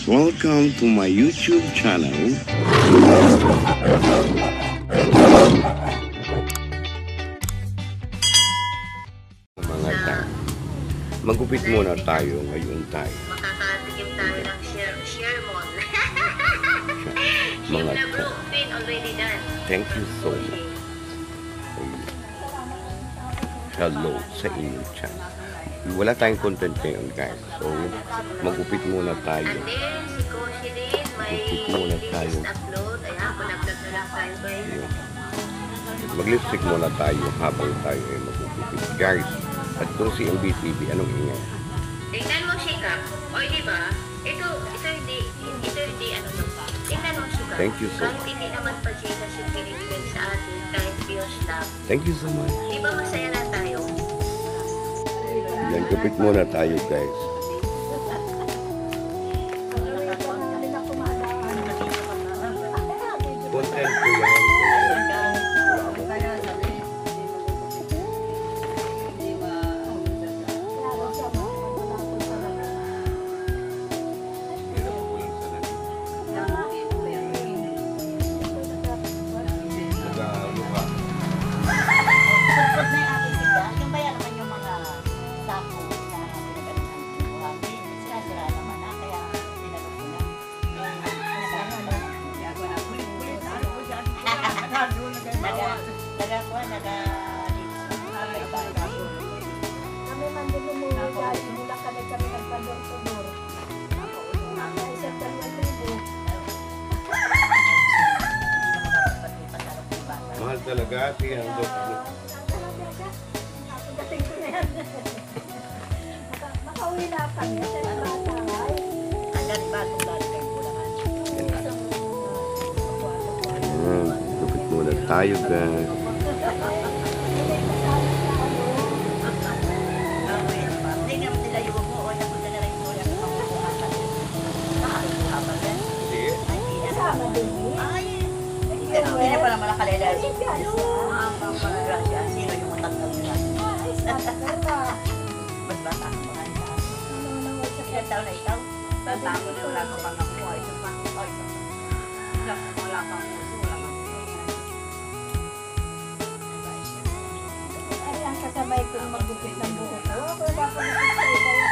Welcome to my YouTube channel. Mga tayo, magupit muna tayo ngayon tayo. Makakatikim tayo ng Shermon. Mga na tayo. bro, pin already done. Thank you so much. Hello sa inyong channel. Wala tayong content ngayon guys. So, magupit muna tayo. And then, si Koshi din, may Magupit muna tayo. latest upload. Ayan, pun-upload na lang tayo guys. Mag-lipstick muna tayo habang tayo ay magugupit. Guys, at itong si MBTV, anong ingay? Tingnan mo, Shika. O, di ba? Ito hindi, ano to. Tingnan mo, Shika. Thank you so Kahit hindi naman pa Jesus yung binibigay sa atin, kahit Diyos lang. Thank you so much. Di ba masaya na tayo? Yan, gupit muna tayo guys. Content ko yan. Kami man din muna guys, mula kami nagpador-pador. Isa tayo Mahal talaga ate. Dating ko na yan. Makauwi na kami. Gupit muna tayo guys. Kasama din Hindi na pala malakalala. Sino yung matatag nila? Ba't bata ang mga ito? Ilan taon na ikaw? Tanda mo na wala kang mga buhay. Ito pa. Wala kang puso. Wala kang Ay, ang kasabay ko magupit ng buhok ko. Ako dapat nakikita.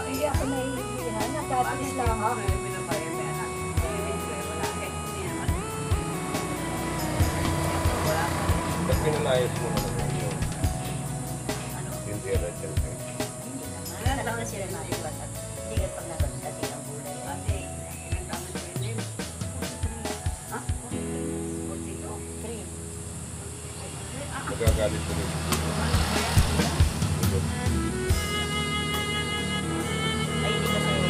Hindi ako naiibihan. Nakatis lang ako. Ba't pinalayas mo na naman yun? Yung tira dyan. Wala lang na sila natin bata. Hindi ka pag nagsasatin ang gulay. Magagalit ko rin. Ay, hindi ka sa'yo.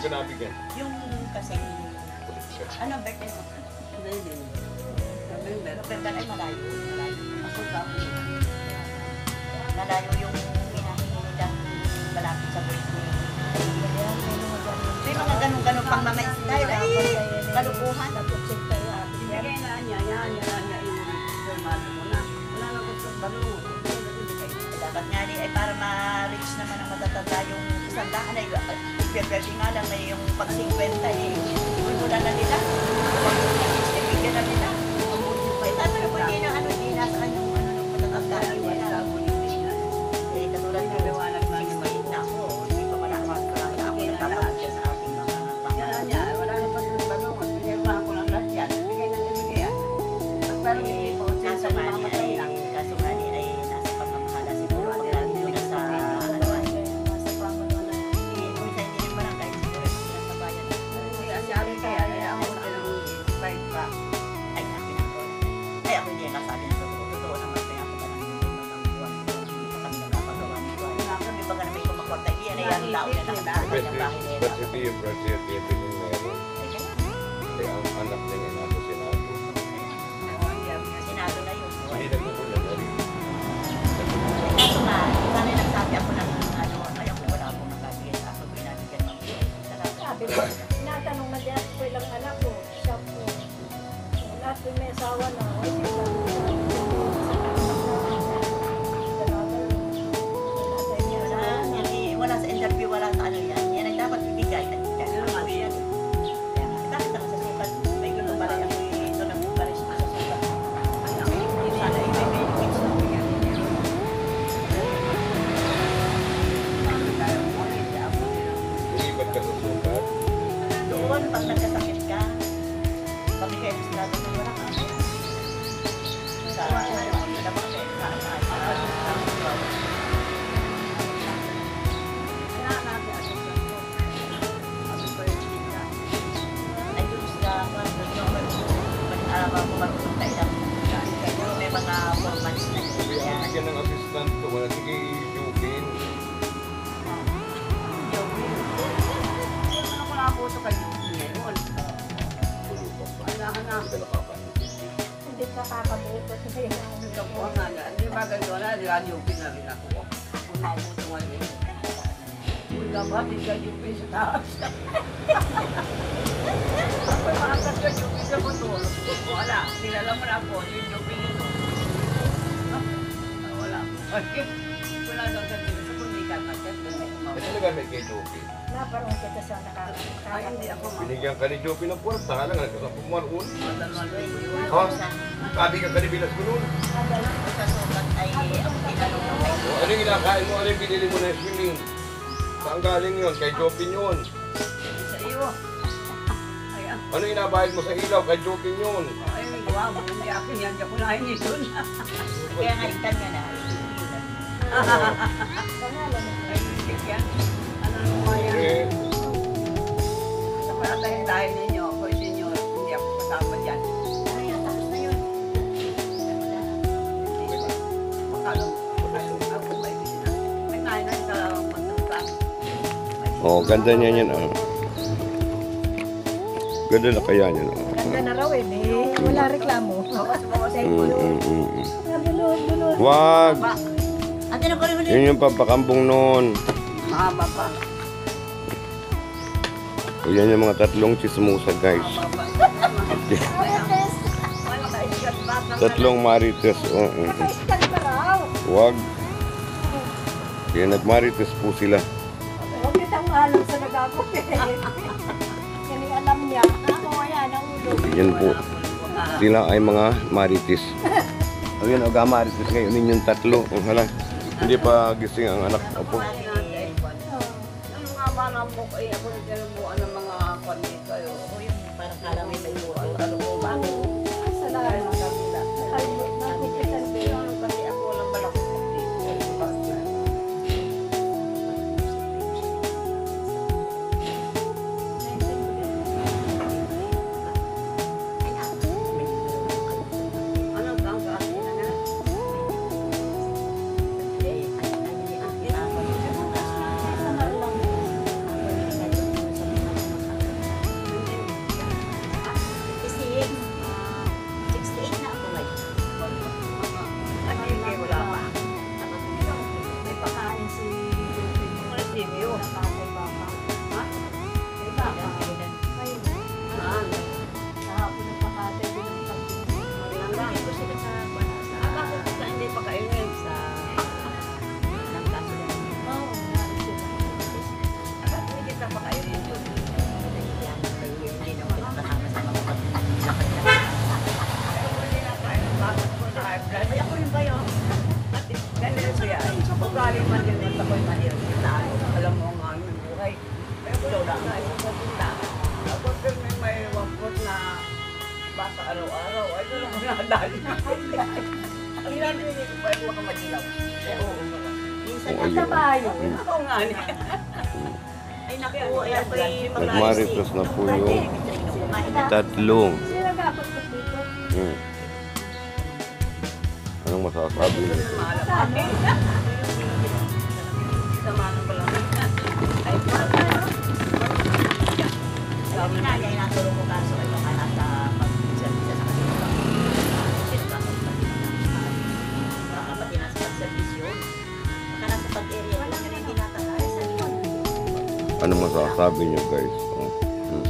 ka nabigyan? Yung kasi, ano birthday mo? November ay malayo. Ako ka ako. Malayo yung hinahingi nila malapit sa birthday. May mga ganun-ganun pang mga style ay kalukuhan. Ibigay na niya, yan yung formato mo na. Wala na gusto balong. Dapat nga ay para ma-reach naman ang matatanda yung isang daan ay pwede nga lang na yung pag-50 eh. Wala na nila. Ibigyan na nila. Ay, tatanong mo din ang ano din nasa yung ano ng matatanda nila. Eh, katulad ng liwanag na yung maliit na ako. Hindi pa malakaman ko lang ako nagpapakasya sa ating mga Yan niya, wala na pa yung balong. Bigay mo ako ng lahat yan. Bigay na ibigay yan. Pero hindi po. kaso nga ni ay nasa pagmamahala siguro pag lagi nyo nasa ano ay minsan hindi rin barangay siguro nasa bayan Sabi kaya ako ng pa. ay akin ako ay ako hindi nasabi na totoo naman kaya ako pa lang yung buwan hindi pa kami nakapagawa nito ay kami baga na may kumakwarta iyan ay ang tao na nakapagawa ng bahay nila Ba't hindi yung presidente yung meron? Kaya ang anak niya nga nasa Senado. sinado na yun Hindi nagkukulan na rin. kaso nga sana nagsabi ako ng ano ay ako wala akong nakabigay sa ako binabigyan ako Sabi ko, tinatanong na diyan ko ilang anak ko. Siya po. Lahat ko may asawa na. Wala sa interview, wala sa ano yan. Yan ay dapat ibigay. Bakit ako sa sukat? May gulo pala yung ito na pala siya sa sukat. Sana ibigay yung kids na yan. Lumipat ka sa sukat. Doon, pag nagkasakit ka, pamigay ng sinado ng wala ka. Sa ano, naman kayo sa ay doon sa marunong tayo lang. May mga 4 months na Sabi ang bigyan ng assistant ko, wala sige Jokin. Ano ko nakapuso kay Yuki ngayon? Kailangan na. Hindi ka kakabuto sa iyo. Ito po nga na. Hindi ba ganito na? Hindi ka Yuki na rin ako. Kung nakapuso ngayon. Kung dapat, hindi ka Yuki sa taas. Ako yung makakat ka Yuki sa motor. Wala. Kilala mo na ako. Yung Yuki nito. Wala. Wala daw sa dito. Sa kundikan na siya. Ay talaga may kay Jokin. Naparong kita sa Ay, hindi ako Binigyan ka ni Jokin ng puwarta, ka lang nagkasapong maroon. Ha? Sabi ka kanibilas ko noon. Sa sukat ay ang tinanong ng may O, ano yung kinakain mo? Ano yung binili mo na swimming? Saan galing yun? Kay Jokin yun. Sa iyo. Ayan. Ano yung inabayad mo sa ilaw? Kay Jokin yun. Ay, wow. Hindi akin yan. Diyan ko na hinito na. kaya nga ikan nga na. Ay, isip yan. Ano naman yan? Eh, Sa palatahin ninyo, ako ninyo, hindi ako kasama dyan. Ano yan? Tapos na yun. Makalo ako may bisina. May nainay sa pagtutang. oh, ganda niya yan. Ganda na kaya niya. Ganda na raw eh. Wala reklamo. Dulod. Wag! Ate na ko rin Yun yung papakambong noon. Mahaba pa. O yan yung mga tatlong chismosa guys. Wala ka isgat bata. Tatlong marites. Isgat pa raw. Wag. Kaya nagmarites po sila. Huwag kitang mahalong sa nagagap eh. Yan yung alam niya. Ako yan, ang ulo. Yan po. Sila ay mga marites. O yan, aga marites ngayon. Yun yung tatlo. Hala. Hindi pa gising ang anak. Opo. Ang mga banang book ay ako nagkalubuan ng mga kwanito. parang kalang may may buwan. Ano ko ba? Sa lahat ng kabila. Ay, nakupitan ko yun. Kasi ako walang balakot dito. Anong kang kasi na nga? ayun. Ako nga ni. Ay naku, ay ako'y Nagmarites na po yung tatlong. Hmm. Anong masasabi niyo? Sama na pala. Ay, Sabi na niya, inatulong ko kaso ay baka nasa pag-service sa kanila. Sino ba? Baka pati nasa pag-servisyo. Baka nasa pag-area. Wala na yung tinatangay. Anong masasabi niyo guys? Oh. Hmm.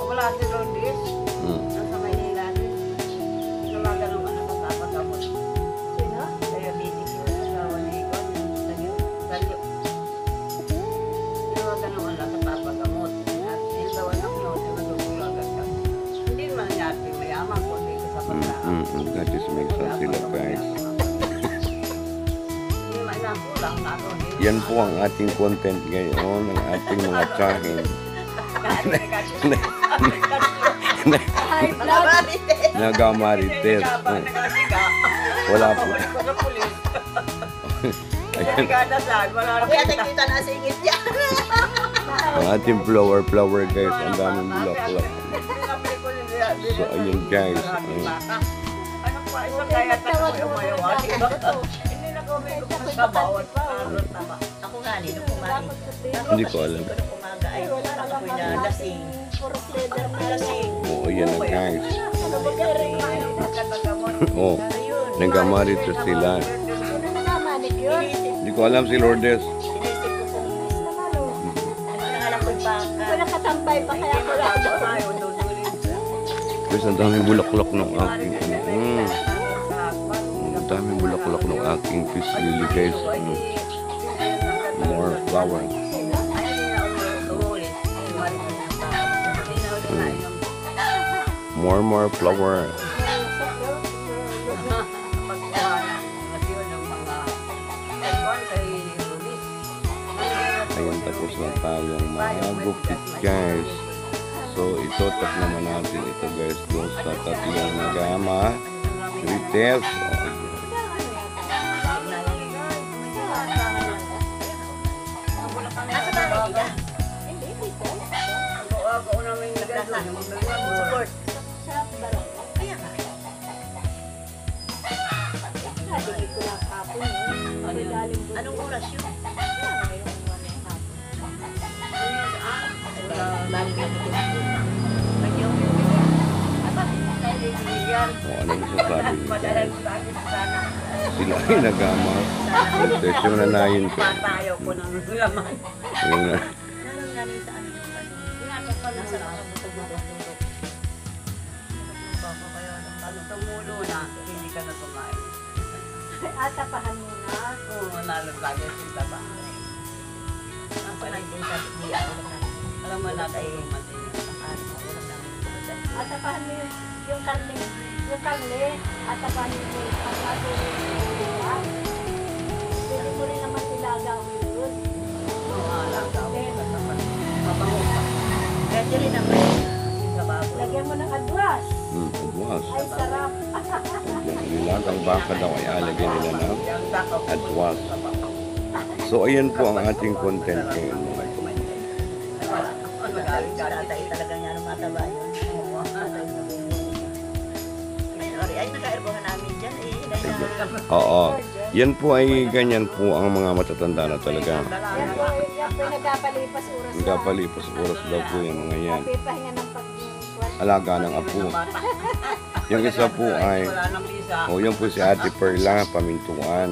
wala si Rondis. Hmm. Nasa Maynila din. Lumaga ng anak ko tapos. Sino? Kaya bitik yung asawa ni Ikaw. Salyo. Lumaga ng anak ko papagamot. At daw anak nyo, sinadugulagan ka. Hindi naman natin mayaman ko dito sa pagkaan. That is make sense sila guys. Hindi man na kulang na ako. Yan po ang ating content ngayon, ang ating mga tsahin. Nagamarites. Wala po. Ayan, Kaya nakikita na singit niya. ang ating flower guys, ang daming bulaklak. So ayun guys. Ano pa, isang kaya tayo yung mayawali. Hindi na ko may kabawat pa. Ako nga ni, nung kumain. Hindi ko alam. Nung umaga ay ako'y nalasing. Nalasing. Oo, yan na guys. Nagkatagamot. Oh, nagamarites sila. Hindi ko alam si Lourdes. Sinisip ko sa lunes. Ang alam ko'y baka. Wala katambay pa kaya ko lang. Ayaw, dudulin siya. Guys, ang daming bulaklak ng aking ang daming bulaklak ng aking fish lily guys. More flower. More flower. Ayan, tapos na tayong mga gupit guys. So, itotak naman natin ito guys doon sa tatlong nagama. Rites. Asa ba na kita? Support. Kaya nga. Anong oras yun? Balik na dito. Bagyo. O, ano masasabi niyo guys? Sila ay nagama. Rites yung nanayin ko. Patayo ko ng laman. Yung na. Nalang sa amin yung nasa lang ang butog-butog. Baka kaya Ano tumulo na, hindi ka na kumain. Atapahan mo na. Oo, nalaglagay sa ba. ang panagdin sa diya. Alam mo natin yung matin. Atapahan mo yung karne. Yung karne, atapahan mo yung pagkasin yung diba. Pwede mo rin naman ilaga o yun. Oo, alagaw. Mabango pa. Pwede rin naman sa baboy. Lagyan mo ng adwas. Adwas. Ay, sarap. Yung nilagang baka daw ay alagay nila ng Yung dakaw. adwas. So, ayan po ang ating content ngayon. Magaling sa tatay talaga niya nung mataba yun. Ay, naka-airbohan namin dyan. Oo. Yan po ay ganyan po ang mga matatanda na talaga. Yan po nagkapalipas oras. Nagkapalipas oras daw po yung mga yan. Papahinga ng pag-iwan. Alaga ng apo. Yung isa po ay, Wala nang visa. o yan po si Ate Perla, pamintuan.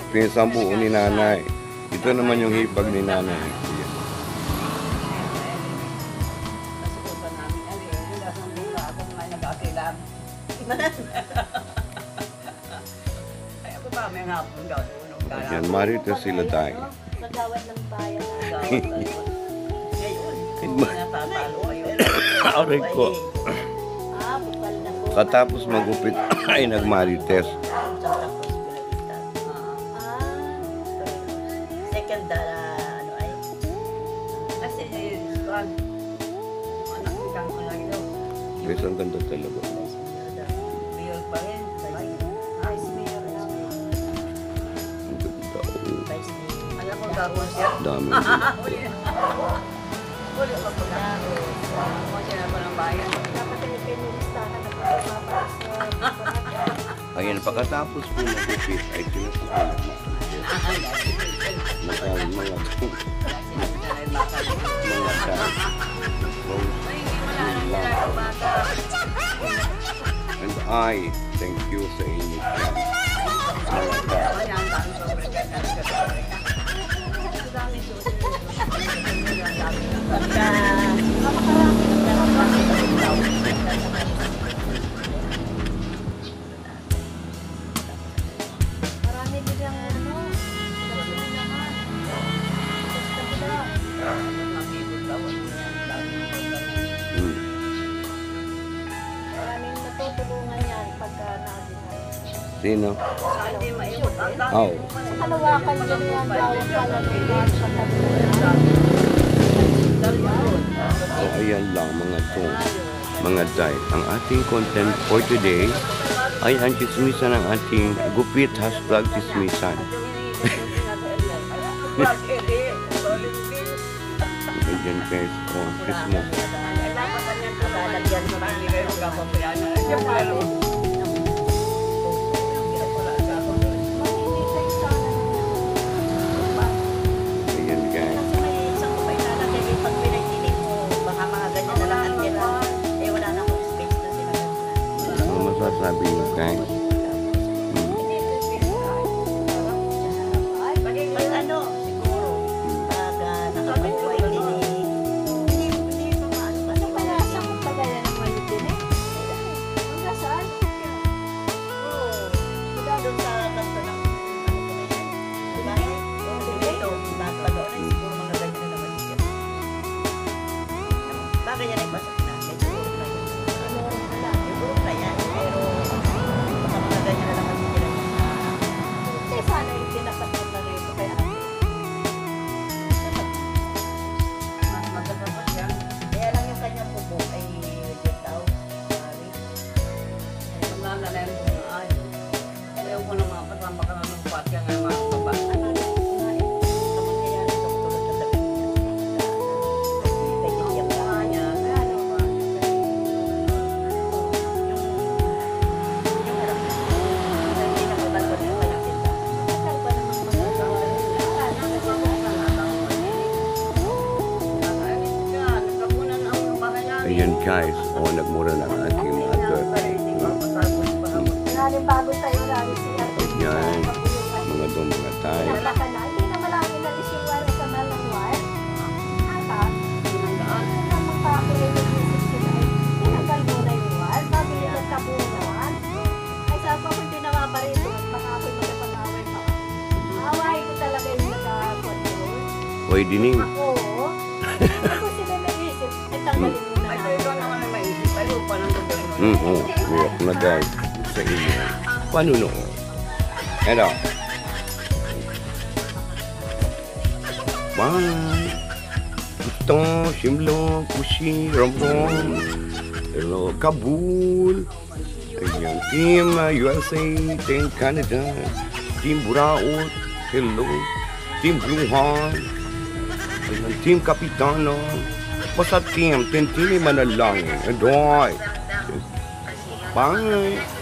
Pinsan po ni nanay. Ito naman yung hipag ni nanay. Yan. Nasukutan namin. Ano yun? Yung lasang bula ako nga nag-akilam. Ay, ako pa may hapon daw. Yan, marito sila tayo. Magawad ng bayan. Ngayon, Ngayon. natatalo kayo. Aray ko. Bukal na po. Katapos magupit ay nagmarites. Second, ano ay? Kasi, Juan, anak ni Kang Kulay daw. Guys, ang ganda talaga. Mayor pa rin. Vice Mayor na. Ang ganda. Tapos yan. Dami. Uli pa po na. Kung sila pa ng bayan. Dapat ay pinilistahan na pagpapapas sa Ayan, pagkatapos po magupit ay sinusukulan mo. Mga and I thank you sa inyo dyan. marami din yung ano. Marami naman. Maraming natutulungan yan pagka nabihan. Sino? Hindi maimot. Oh, Sa kalawakan din yan bawang kalaliman sa kalawakan. so ayan lang mga tong, mga day. Ang ating content for today ay ang chismisan ng ating gupit #chismisan. Ayan guys, oh, Christmas. Lalagyan mo na. Ayan guys. Kasi may isang ko pa ilalagay din pag pinagdinig mo, baka mga ganyan na lang ang tira. Eh wala na akong space na sila. Ano masasabi niyo guys? Mas ano, siguro, pag nakapag-wipe din hindi pa maano kasi Kaya sa kagayan ng mali din eh. Hanggang saan? doon sa kanto ng ano ko na yan. Diba? Ito, lahat pa doon ay siguro mga ganyan na naman yan. Baka yan ay pasok na. May siguro na yan. Siguro na yan. Pero baka mga ganyan na naman sila. Kaya sana yung pinapatid na rito kaya Kaya lang yung kanyang bubok ay legit daw. Sorry. Ayaw ko ng mga patamba ka ng patya ng mga baba. Ayan guys, oh, nagmura na ang ating mother. Maraming bago tayo lagi siya. Ayan, mga doon mga tayo. Pinapaka na. Hindi na malaki na yung wala sa malangwal. Ata, pinagdaan na naman pa ako yung nag-isip sila. Tinagal mo na yung wal. Bago yung nagtabunan. Ay sa pa kung tinawa pa rin. Baka ako'y magkapag-away pa. Awahin ko talaga yung nagkakontrol. Hoy, dining. Oo. Ako sila nag-isip. Ay tanggalin mo na. Ay, so ikaw naman ang maisip. Ay, pa ng gobyerno. Oh, work na guys sa inyo. Paano no? Eto. Bye. Ito, Shimlo, Pushi, Romrom. Hello, Kabul. Ayan, Team USA, Team Canada, Team Buraot. Hello. Team Bluhan. Ayan, Team Kapitano. Basta team, Tintini Manalangin. Adoy. Bye.